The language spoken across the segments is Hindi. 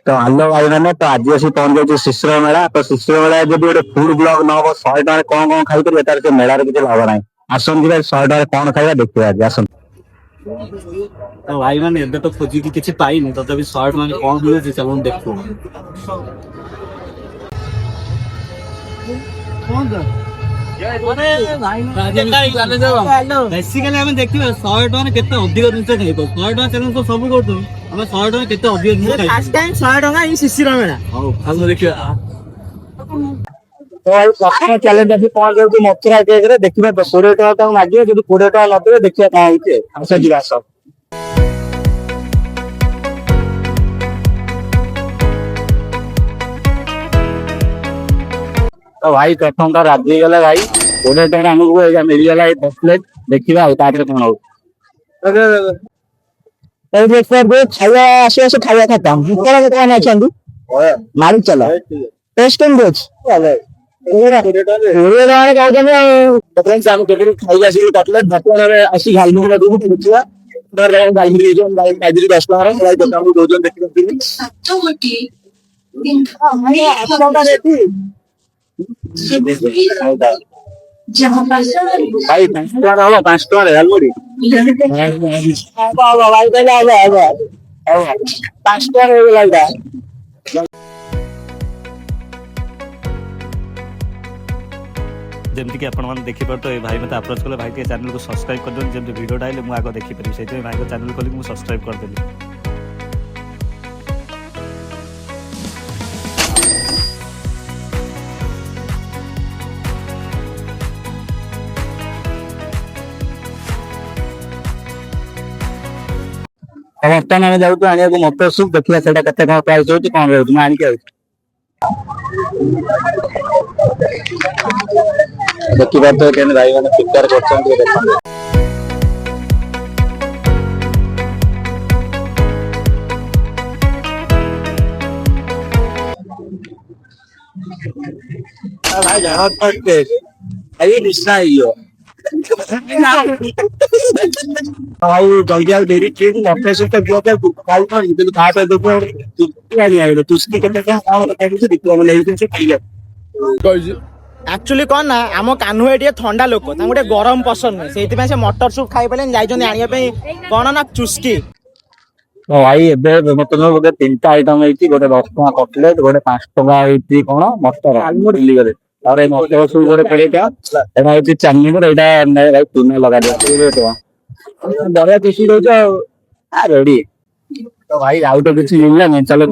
तो हेलो भाई मैंने तो आज असी पहुंच गए शिशुर मेला तो शिशुर मेला जब गोटे फूड ब्लॉग न हम 100 टका कौन कौन खाई पारे तार से मेलार किसी लाभ ना आसत 100 टका कौन खाଇବା देखिए आज आसत तो भाई मैंने एबे तो खोजी की किसी पाइनी तो तभी 100 टका कौन मिले चलो देखो बेसिकली आम देखिए 100 टका केते अधिक जिनस खाइब 100 टका चैनल तो सब करतो हम 100 टका केते अधिक जिनस फर्स्ट टाइम 100 टका ई शिशिर मेला हां हम देखिए तो भाई प्रथम चैलेंज अभी पहुंच गए मथुरा केक रे देखिबा 20 टका मागिए जब 20 टका नदेबे देखिए कहां होचे आसे जीवा सब तो भाई प्रथम का राजी गला भाई 20 टका हमको एजा मिल गला 10 प्लेट देखिबा आ तारे कोन हो तो देख सर खाया आसे खाया खत्म ऊपर के कौन अछंदी मारी चला टेस्ट एंड बोच फ्रेंड्स हम केके खाई आसी कटलेट भटवन रे आसी घालनु रे दू बुझिया डर रे गाइली जो गाइली 10 टका रे भाई तो हम दो जन देखि भाई 5 टका हलो 5 टका रे अलमुड़ी बाबा भाई कहला आवा 5 टका रे लागदा जमती कि आपण देखिपार तो भाई मत अप्रोच कले भाई के चैनल को सब्सक्राइब कर दो जब वीडियो डाले मु आगे देखि पारि से भाई को चैनल खोली मु सब्सक्राइब कर देली वर्तमान आम जाऊँ आने को मटर सूप देखिए से कत प्राइस हो कौन रोज आनिक देखिए तो भाई मैंने प्रिपेयर कर भाई जहाँ अरे डिस्ना भाई जल्दी आ डेरी चीज मफे से तक जो है काल पर इधर खा पे तो तू क्या नहीं आया तो उसकी कितने क्या काम करता है दिखो हम नहीं से खाइए एक्चुअली कौन ना आम कान्हू एटी ठंडा लोक गोटे गरम पसंद नहीं से मटर सूप खाई पारे जाइए कौन ना चुस्की तो भाई एबे मतलब गोटे 3टा आइटम है गोटे 10 टका कटलेट गोटे 5 टका है कौन मटर आलमोडी करे और ए मटर सूप गोटे 20 टका एना है चांदनी पर एटा भाई तूने लगा दे 20 टका बढ़िया टेस्टी रहछ आ रेडी तो भाई आउट तो किसी मिलला नहीं चलो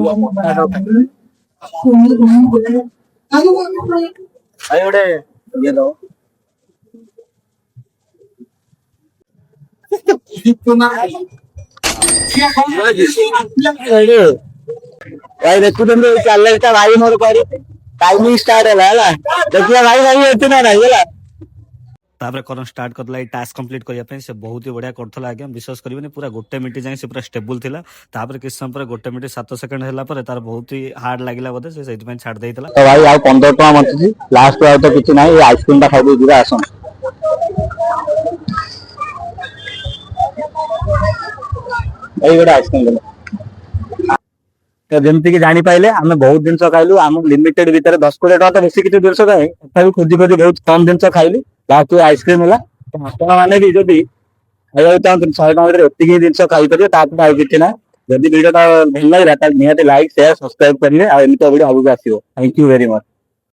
भाई ओडे ये लो भाई देखो तुम चल भाई मोर करी टाइमिंग स्टार्ट है देखिए भाई भाई इतना नहीं है तापर कौन स्टार्ट करला टास्क कंप्लीट करने से बहुत ही बढ़िया करथला आगे विश्वास करिबे पूरा गोटे मिनिट जाए से पूरा स्टेबल थिला तापर किछ समय पर गोटे मिनिट 7 सेकंड हैला पर तार बहुत ही हार्ड लागिला बोधे से सेति में छाड़ देइतला तो भाई आ 15 टका मत लास्ट आ तो किछ नहीं आइसक्रीम ता खाइ दिरा आसन भाई बड़ा आइसक्रीम ले तो जमती कि जानी पाइले आमे बहुत दिन खाइलु आम लिमिटेड भीतर 10-20 टका तो बेसी किछ दिनस खाए तभी खोजी खोजी बहुत कम दिन खाइली लास्ट आइसक्रीम होला तो आपण माने भी जदी खाइबा तो 100 टका रे ओतिकी दिन खाइ परियो तापर आ किछ ना जदी वीडियो ता भल लागला त निहाते लाइक शेयर सब्सक्राइब करिवे आ एमतो वीडियो आगु आसीबो थैंक यू वेरी मच।